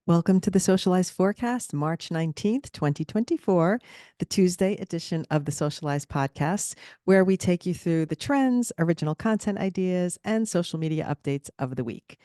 Welcome to the Socialize Forecast, March 19th, 2024, the Tuesday edition of the Socialize podcast, where we take you through the trends, original content ideas, and social media updates of the week.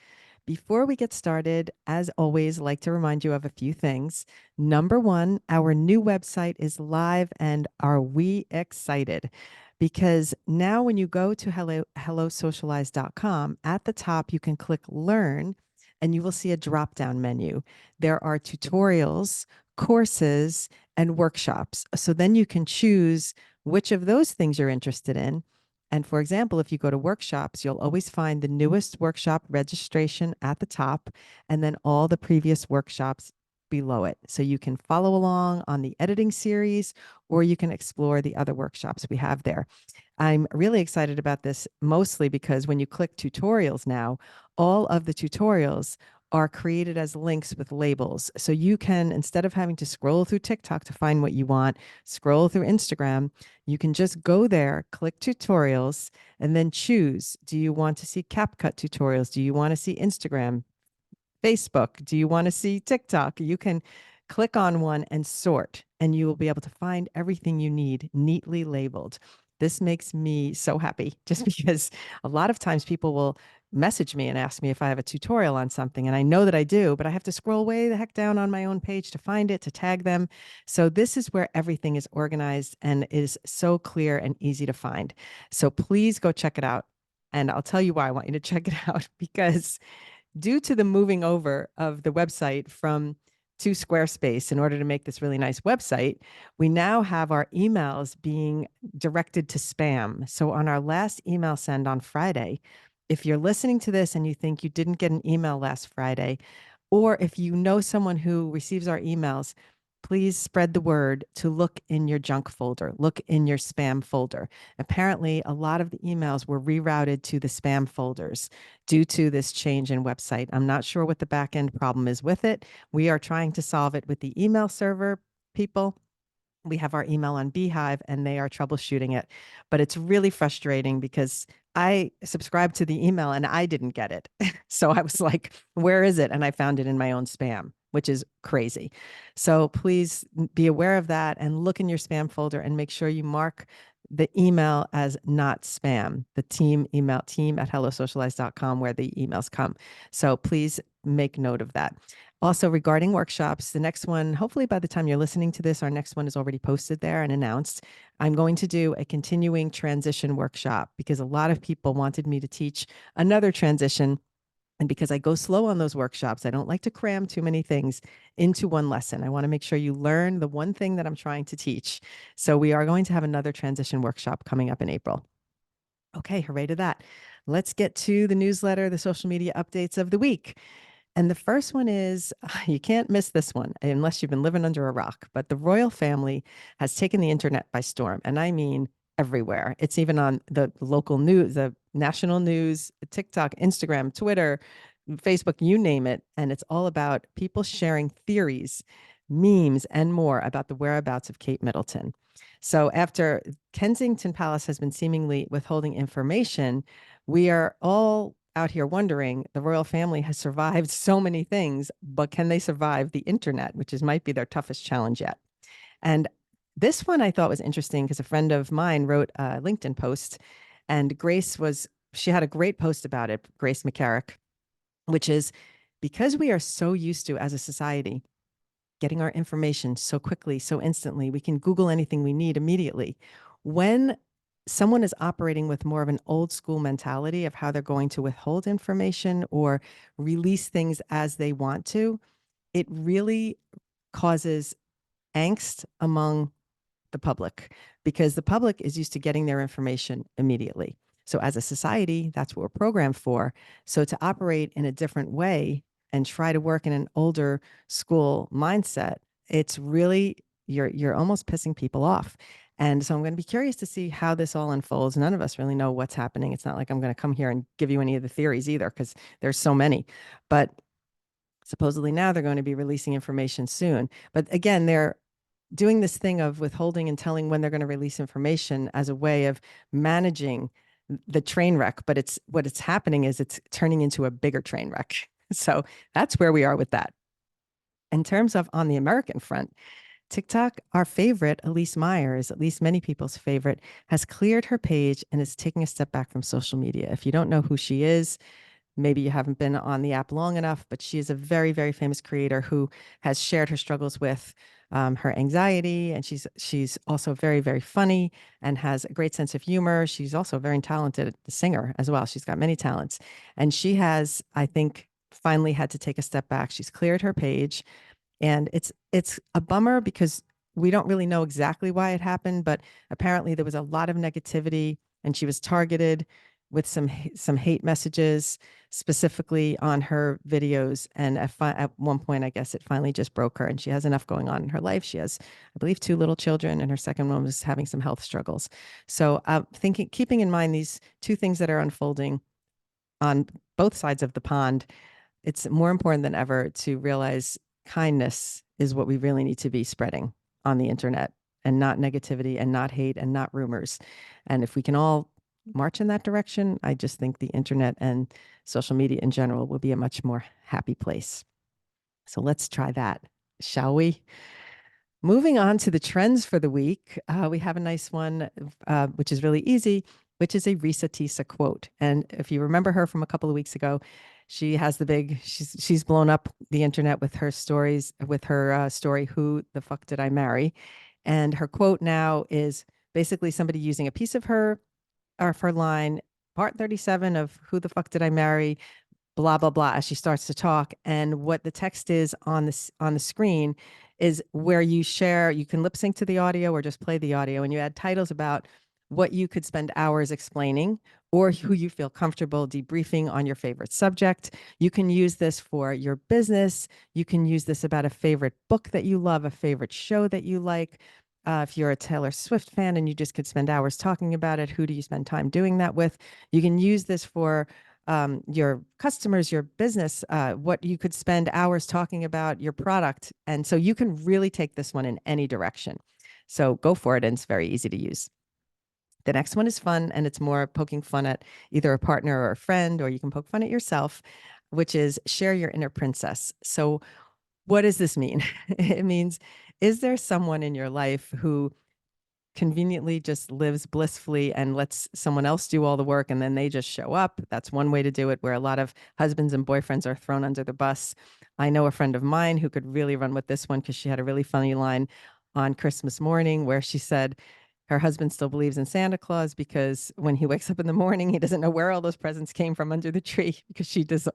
Before we get started, as always, I'd like to remind you of a few things. Number one, our new website is live, and are we excited? Because now when you go to hellosocialize.com, at the top you can click Learn, and you will see a drop-down menu. There are tutorials, courses, and workshops. So then you can choose which of those things you're interested in. And for example, if you go to workshops, you'll always find the newest workshop registration at the top, and then all the previous workshops below it. So you can follow along on the editing series, or you can explore the other workshops we have there. I'm really excited about this, mostly because when you click tutorials now, all of the tutorials are created as links with labels. So you can, instead of having to scroll through TikTok to find what you want, scroll through Instagram, you can just go there, click tutorials, and then choose. Do you want to see CapCut tutorials? Do you want to see Instagram, Facebook? Do you want to see TikTok? You can click on one and sort, and you will be able to find everything you need neatly labeled. This makes me so happy just because a lot of times people will message me and ask me if I have a tutorial on something, and I know that I do, but I have to scroll way the heck down on my own page to find it, to tag them. So this is where everything is organized and is so clear and easy to find. So please go check it out. And I'll tell you why I want you to check it out, because due to the moving over of the website from to Squarespace in order to make this really nice website, we now have our emails being directed to spam. So on our last email send on Friday, if you're listening to this and you think you didn't get an email last Friday, or if you know someone who receives our emails, please spread the word to look in your junk folder, look in your spam folder. Apparently, a lot of the emails were rerouted to the spam folders due to this change in website. I'm not sure what the back end problem is with it. We are trying to solve it with the email server people. We have our email on Beehive and they are troubleshooting it. But it's really frustrating because I subscribed to the email and I didn't get it. So I was like, where is it? And I found it in my own spam, which is crazy. So please be aware of that and look in your spam folder and make sure you mark the email as not spam, the team email, team@hellosocialize.com, where the emails come. So please make note of that. Also, regarding workshops, the next one, hopefully by the time you're listening to this, our next one is already posted there and announced. I'm going to do a continuing transition workshop because a lot of people wanted me to teach another transition. And because I go slow on those workshops, I don't like to cram too many things into one lesson. I want to make sure you learn the one thing that I'm trying to teach. So we are going to have another transition workshop coming up in April. Okay, hooray to that. Let's get to the newsletter, the social media updates of the week. And the first one is you can't miss this one unless you've been living under a rock. But the royal family has taken the internet by storm. And I mean everywhere. It's even on the local news, the national news, TikTok, Instagram, Twitter, Facebook, you name it. And it's all about people sharing theories, memes, and more about the whereabouts of Kate Middleton. So after Kensington Palace has been seemingly withholding information, we are all out here wondering, the royal family has survived so many things, but can they survive the internet, which is might be their toughest challenge yet? And this one I thought was interesting because a friend of mine wrote a LinkedIn post, and she had a great post about it, Grace McCarrick, which is because we are so used to, as a society, getting our information so quickly, so instantly, we can Google anything we need immediately. When someone is operating with more of an old school mentality of how they're going to withhold information or release things as they want to, it really causes angst among the public because the public is used to getting their information immediately. So as a society, that's what we're programmed for. So to operate in a different way and try to work in an older school mindset, it's really you're almost pissing people off. And so I'm going to be curious to see how this all unfolds. None of us really know what's happening. It's not like I'm going to come here and give you any of the theories either, because there's so many. But supposedly now they're going to be releasing information soon. But again, they're doing this thing of withholding and telling when they're going to release information as a way of managing the train wreck. But it's happening is it's turning into a bigger train wreck. So that's where we are with that. In terms of on the American front, TikTok, our favorite, Elise Myers, at least many people's favorite, has cleared her page and is taking a step back from social media. If you don't know who she is, maybe you haven't been on the app long enough, but she is a very, very famous creator who has shared her struggles with her anxiety, and she's also very, very funny and has a great sense of humor. She's also a very talented singer as well. She's got many talents, and she has, I think, finally had to take a step back. She's cleared her page, and it's a bummer because we don't really know exactly why it happened, but apparently there was a lot of negativity and she was targeted with some hate messages specifically on her videos. And at one point, I guess it finally just broke her, and she has enough going on in her life. She has, I believe, two little children, and her second one was having some health struggles. So keeping in mind these two things that are unfolding on both sides of the pond, it's more important than ever to realize kindness is what we really need to be spreading on the internet, and not negativity and not hate and not rumors. And if we can all march in that direction, I just think the internet and social media in general will be a much more happy place. So let's try that, shall we? Moving on to the trends for the week, we have a nice one, which is really easy, which is a Risa Tisa quote. And if you remember her from a couple of weeks ago, she has she's blown up the internet with her stories, with her story, "Who the fuck did I marry?" And her quote now is basically somebody using a piece of her, or of her line, part 37 of "Who the fuck did I marry?" blah blah blah as she starts to talk. And what the text is on the screen is where you can lip sync to the audio or just play the audio, and you add titles about what you could spend hours explaining, or who you feel comfortable debriefing on your favorite subject. You can use this for your business. You can use this about a favorite book that you love, a favorite show that you like. If you're a Taylor Swift fan and you just could spend hours talking about it, who do you spend time doing that with? You can use this for your customers, your business, what you could spend hours talking about your product. And so you can really take this one in any direction. So go for it. And it's very easy to use. The next one is fun, and it's more poking fun at either a partner or a friend, or you can poke fun at yourself, which is share your inner princess. So what does this mean? It means, is there someone in your life who conveniently just lives blissfully and lets someone else do all the work, and then they just show up? That's one way to do it, where a lot of husbands and boyfriends are thrown under the bus. I know a friend of mine who could really run with this one because she had a really funny line on Christmas morning where she said her husband still believes in Santa Claus because when he wakes up in the morning, he doesn't know where all those presents came from under the tree because she does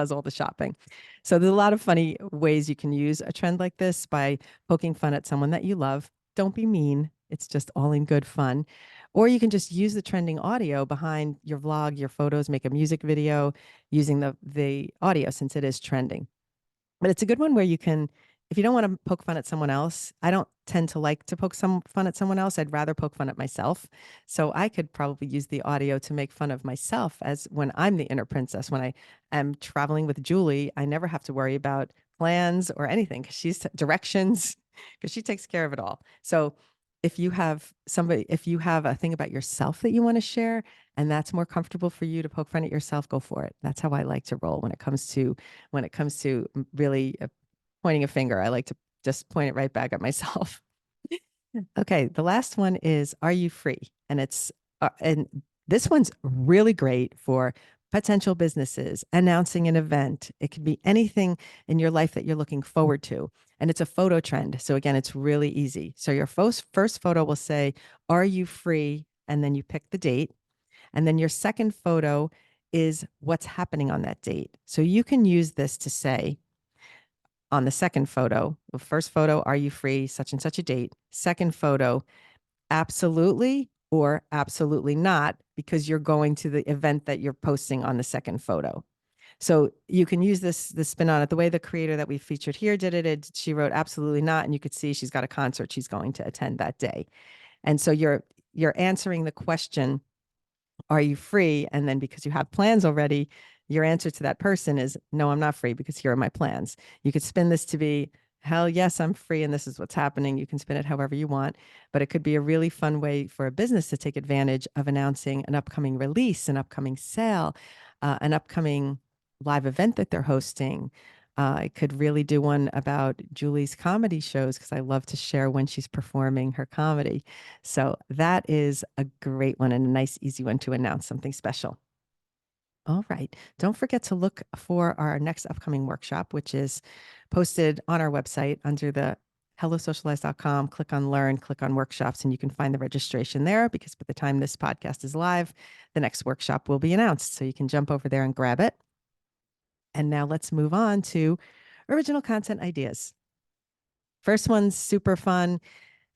all the shopping. So there's a lot of funny ways you can use a trend like this by poking fun at someone that you love. Don't be mean. It's just all in good fun. Or you can just use the trending audio behind your vlog, your photos, make a music video using the audio since it is trending. But it's a good one where you can, if you don't want to poke fun at someone else, I don't tend to like to poke some fun at someone else. I'd rather poke fun at myself. So I could probably use the audio to make fun of myself, as when I'm the inner princess. When I am traveling with Julie, I never have to worry about plans or anything because she's directions, because she takes care of it all. So if you have a thing about yourself that you want to share, and that's more comfortable for you to poke fun at yourself, go for it. That's how I like to roll when it comes to really pointing a finger. I like to just point it right back at myself. Okay, the last one is, are you free? And this one's really great for potential businesses announcing an event. It could be anything in your life that you're looking forward to. And it's a photo trend. So again, it's really easy. So your first photo will say, are you free? And then you pick the date. And then your second photo is what's happening on that date. So you can use this to say, on the second photo, the first photo, are you free? Such and such a date. Second photo, absolutely or absolutely not, because you're going to the event that you're posting on the second photo. So you can use this spin on it. The way the creator that we featured here did it, she wrote absolutely not, and you could see she's got a concert she's going to attend that day. And so you're answering the question, are you free? And then because you have plans already, your answer to that person is, no, I'm not free because here are my plans. You could spin this to be, hell yes, I'm free and this is what's happening. You can spin it however you want, but it could be a really fun way for a business to take advantage of announcing an upcoming release, an upcoming sale, an upcoming live event that they're hosting, I could really do one about Julie's comedy shows because I love to share when she's performing her comedy. So that is a great one and a nice, easy one to announce something special. All right. Don't forget to look for our next upcoming workshop, which is posted on our website under the hellosocialize.com. Click on learn, click on workshops, and you can find the registration there because by the time this podcast is live, the next workshop will be announced. So you can jump over there and grab it. And now let's move on to original content ideas. First one's super fun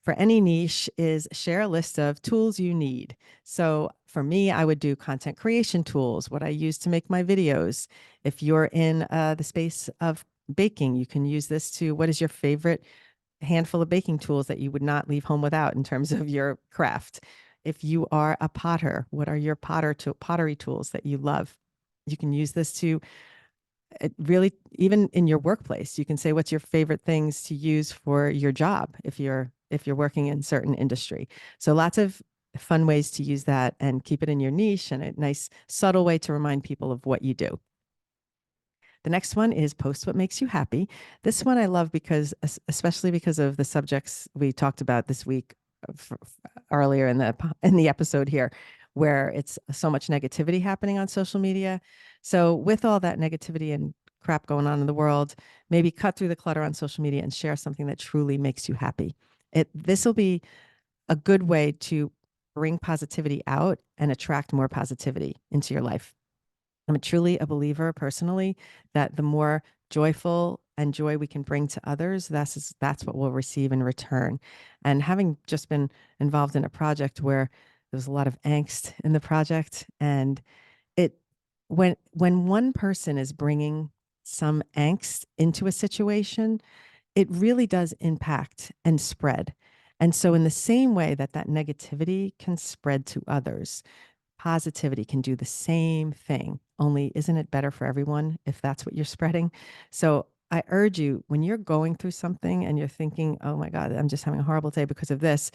for any niche is share a list of tools you need. So for me, I would do content creation tools, what I use to make my videos. If you're in the space of baking, you can use this to what is your favorite handful of baking tools that you would not leave home without in terms of your craft. If you are a potter, what are your pottery tools that you love? You can use this to it really, even in your workplace, you can say what's your favorite things to use for your job if you're working in certain industry. So lots of fun ways to use that and keep it in your niche and a nice subtle way to remind people of what you do. The next one is post what makes you happy. This one I love because, especially because of the subjects we talked about this week earlier in the episode here, where it's so much negativity happening on social media. So with all that negativity and crap going on in the world, maybe cut through the clutter on social media and share something that truly makes you happy. This will be a good way to bring positivity out and attract more positivity into your life. I'm truly a believer personally that the more joyful and joy we can bring to others, that's what we'll receive in return. And having just been involved in a project where there was a lot of angst in the project, and it when one person is bringing some angst into a situation, it really does impact and spread. And so, in the same way that that negativity can spread to others, positivity can do the same thing. Only, isn't it better for everyone if that's what you're spreading? So I urge you, when you're going through something and you're thinking, oh my God, I'm just having a horrible day because of this,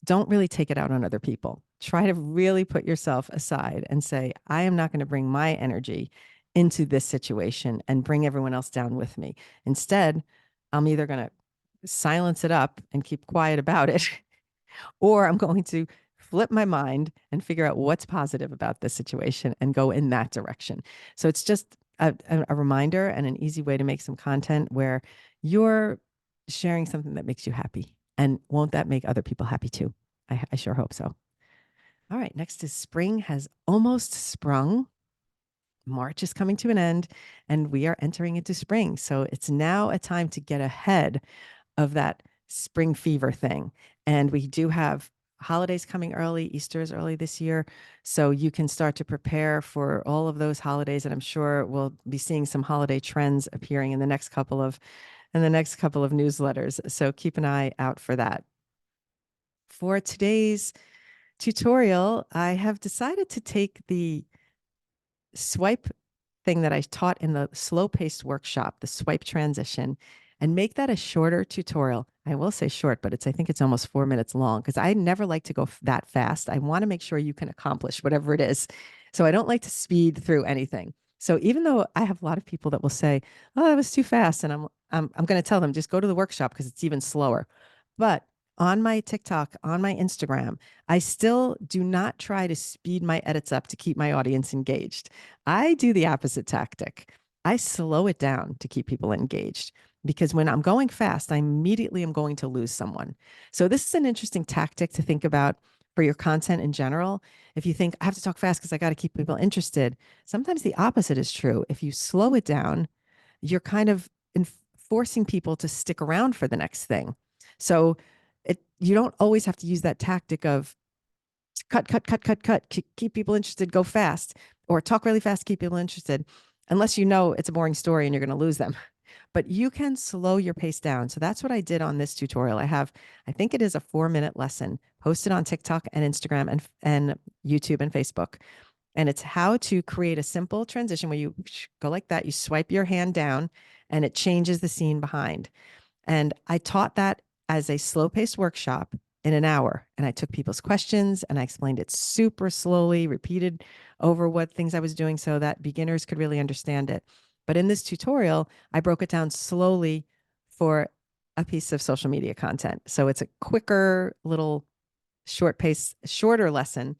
don't really take it out on other people. Try to really put yourself aside and say, I am not going to bring my energy into this situation and bring everyone else down with me. Instead, I'm either going to silence it up and keep quiet about it, or I'm going to flip my mind and figure out what's positive about this situation and go in that direction. So it's just a reminder and an easy way to make some content where you're sharing something that makes you happy. And won't that make other people happy too? I sure hope so. All right, next is spring has almost sprung. March is coming to an end and we are entering into spring. So it's now a time to get ahead of that spring fever thing. And we do have holidays coming early. Easter is early this year. So you can start to prepare for all of those holidays. And I'm sure we'll be seeing some holiday trends appearing in the next couple of newsletters. So keep an eye out for that. For today's tutorial, I have decided to take the swipe thing that I taught in the slow paced workshop, the swipe transition, and make that a shorter tutorial. I will say short, but I think it's almost 4 minutes long because I never like to go that fast. I want to make sure you can accomplish whatever it is. So I don't like to speed through anything. So even though I have a lot of people that will say, "Oh, that was too fast," and I'm going to tell them just go to the workshop because it's even slower. But on my TikTok, on my Instagram, I still do not try to speed my edits up to keep my audience engaged. I do the opposite tactic. I slow it down to keep people engaged because when I'm going fast, I immediately am going to lose someone. So this is an interesting tactic to think about for your content in general. If you think I have to talk fast because I got to keep people interested, sometimes the opposite is true. If you slow it down, you're kind of forcing people to stick around for the next thing. So you don't always have to use that tactic of cut, cut, cut, cut, cut, keep people interested, go fast, or talk really fast, keep people interested, unless you know it's a boring story and you're going to lose them. But you can slow your pace down. So that's what I did on this tutorial. I think it is a 4-minute lesson posted on TikTok and Instagram and YouTube and Facebook. And it's how to create a simple transition where you go like that, you swipe your hand down and it changes the scene behind. And I taught that as a slow paced workshop in an hour. And I took people's questions and I explained it super slowly, repeated over what things I was doing so that beginners could really understand it. But in this tutorial, I broke it down slowly for a piece of social media content. So it's a quicker little shorter lesson,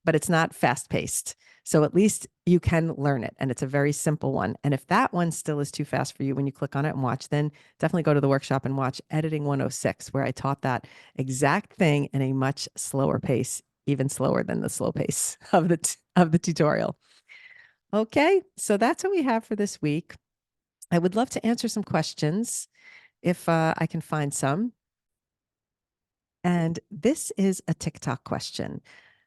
but it's not fast paced. So at least you can learn it. And it's a very simple one. And if that one still is too fast for you when you click on it and watch, then definitely go to the workshop and watch Editing 106, where I taught that exact thing in a much slower pace, even slower than the slow pace of the tutorial. Okay, so that's what we have for this week. I would love to answer some questions if I can find some. And this is a TikTok question.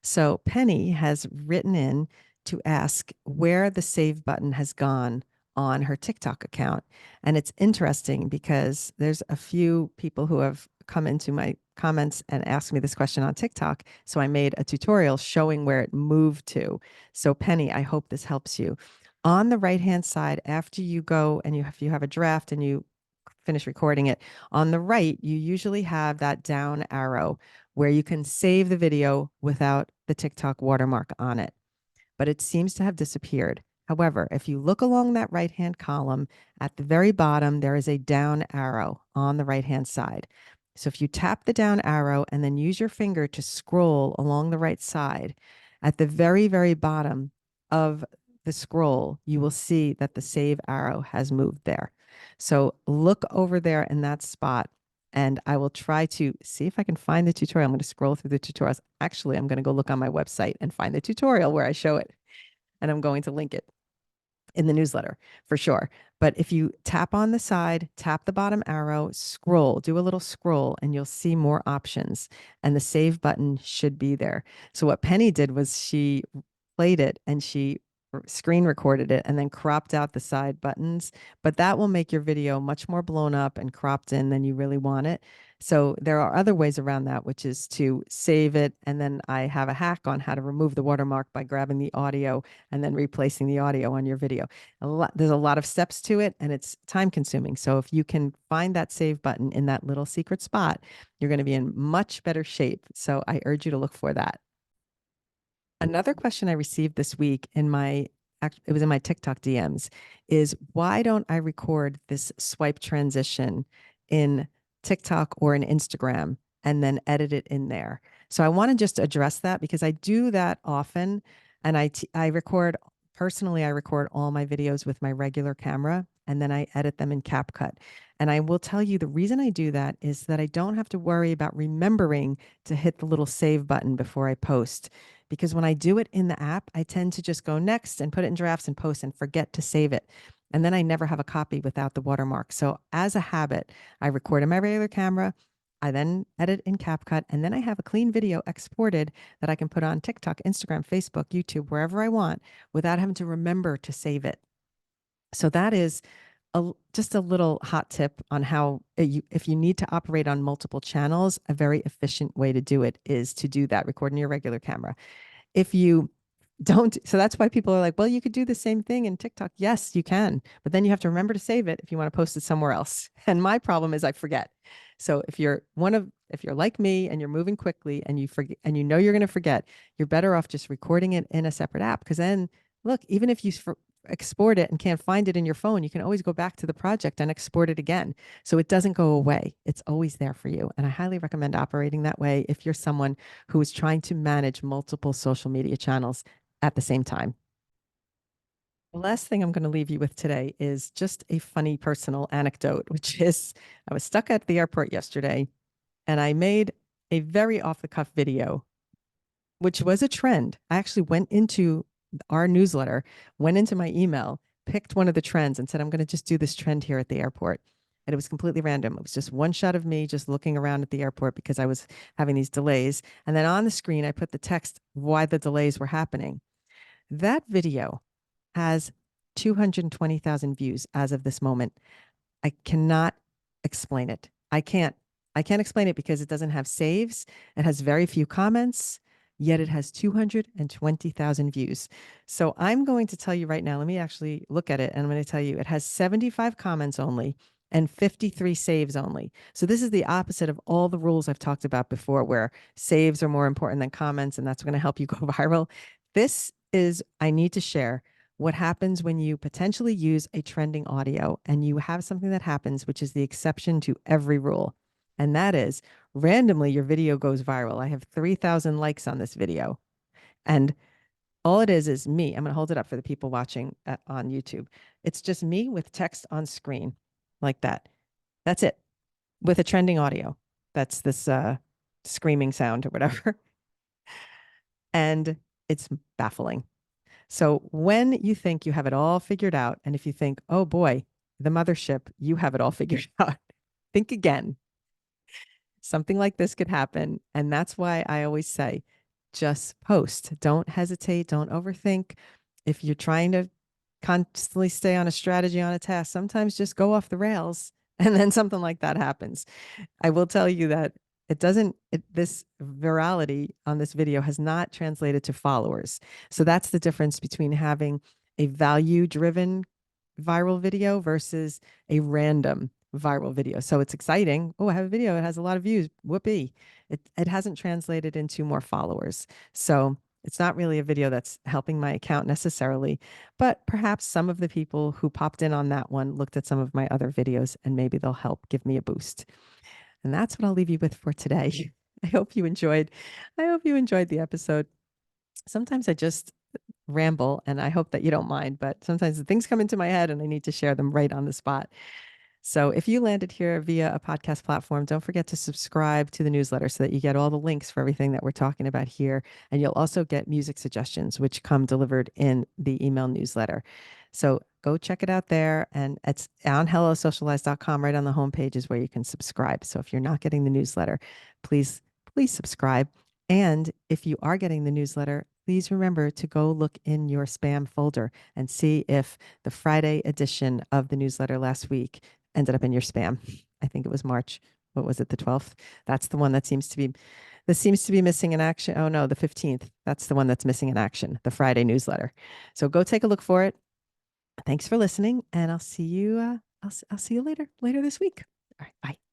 So Penny has written in to ask where the save button has gone on her TikTok account. And it's interesting because there's a few people who have come into my comments and asked me this question on TikTok. So I made a tutorial showing where it moved to. So Penny, I hope this helps you. On the right-hand side, after you go and if you have a draft and you finish recording it, on the right, you usually have that down arrow where you can save the video without the TikTok watermark on it, but it seems to have disappeared. However, if you look along that right-hand column, at the very bottom, there is a down arrow on the right-hand side. So if you tap the down arrow and then use your finger to scroll along the right side, at the very, very bottom of the scroll, you will see that the save arrow has moved there. So look over there in that spot, and I will try to see if I can find the tutorial. I'm going to scroll through the tutorials. Actually, I'm going to go look on my website and find the tutorial where I show it, and I'm going to link it in the newsletter for sure. But if you tap on the side, tap the bottom arrow, scroll, do a little scroll, and you'll see more options. And the save button should be there. So what Penny did was she played it and she screen recorded it and then cropped out the side buttons. But that will make your video much more blown up and cropped in than you really want it. So there are other ways around that, which is to save it. And then I have a hack on how to remove the watermark by grabbing the audio and then replacing the audio on your video. There's a lot of steps to it and it's time consuming. So if you can find that save button in that little secret spot, you're going to be in much better shape. So I urge you to look for that. Another question I received this week it was in my TikTok DMs, is why don't I record this swipe transition in TikTok or in Instagram and then edit it in there? So I want to just address that because I do that often. And I record, personally, I record all my videos with my regular camera and then I edit them in CapCut. And I will tell you the reason I do that is that I don't have to worry about remembering to hit the little save button before I post. Because when I do it in the app, I tend to just go next and put it in drafts and post and forget to save it. And then I never have a copy without the watermark. So as a habit, I record in my regular camera. I then edit in CapCut, and then I have a clean video exported that I can put on TikTok, Instagram, Facebook, YouTube, wherever I want without having to remember to save it. So that is just a little hot tip on how if you need to operate on multiple channels, a very efficient way to do it is to do that, record in your regular camera. If you don't, so that's why people are like, well, you could do the same thing in TikTok. Yes, you can, but then you have to remember to save it if you want to post it somewhere else. And my problem is I forget. So if you're like me and you're moving quickly and you forget and you know you're going to forget, you're better off just recording it in a separate app. Because then look, even if you export it and can't find it in your phone, you can always go back to the project and export it again. So it doesn't go away. It's always there for you. And I highly recommend operating that way if you're someone who is trying to manage multiple social media channels at the same time. The last thing I'm going to leave you with today is just a funny personal anecdote, which is I was stuck at the airport yesterday and I made a very off the cuff video, which was a trend. I actually went into our newsletter, went into my email, picked one of the trends and said, I'm going to just do this trend here at the airport. And it was completely random. It was just one shot of me just looking around at the airport because I was having these delays. And then on the screen, I put the text why the delays were happening. That video has 220,000 views as of this moment. I cannot explain it. I can't explain it because it doesn't have saves. It has very few comments, yet it has 220,000 views. So I'm going to tell you right now, let me actually look at it and I'm going to tell you it has 75 comments only and 53 saves only. So this is the opposite of all the rules I've talked about before, where saves are more important than comments, and that's going to help you go viral. This is, I need to share what happens when you potentially use a trending audio and you have something that happens, which is the exception to every rule. And that is randomly your video goes viral. I have 3,000 likes on this video. And all it is me. I'm going to hold it up for the people watching on YouTube. It's just me with text on screen like that. That's it with a trending audio. That's this screaming sound or whatever. And it's baffling. So when you think you have it all figured out, and if you think, oh boy, the mothership, you have it all figured out, think again. Something like this could happen. And that's why I always say, just post. Don't hesitate. Don't overthink. If you're trying to constantly stay on a strategy, on a task, sometimes just go off the rails. And then something like that happens. I will tell you that this virality on this video has not translated to followers. So that's the difference between having a value driven viral video versus a random viral video. So it's exciting. Oh, I have a video. It has a lot of views. Whoopee. It hasn't translated into more followers. So it's not really a video that's helping my account necessarily, but perhaps some of the people who popped in on that one looked at some of my other videos and maybe they'll help give me a boost. And that's what I'll leave you with for today. I hope you enjoyed. I hope you enjoyed the episode. Sometimes I just ramble and I hope that you don't mind, but sometimes the things come into my head and I need to share them right on the spot. So if you landed here via a podcast platform, don't forget to subscribe to the newsletter so that you get all the links for everything that we're talking about here. And you'll also get music suggestions, which come delivered in the email newsletter. So go check it out there. And it's on hellosocialize.com. Right on the homepage is where you can subscribe. So if you're not getting the newsletter, please subscribe. And if you are getting the newsletter, please remember to go look in your spam folder and see if the Friday edition of the newsletter last week ended up in your spam. I think it was March. What was it? The 12th. That's the one that seems to be missing in action. Oh no, the 15th. That's the one that's missing in action, the Friday newsletter. So go take a look for it. Thanks for listening, and I'll see you later this week. All right, bye.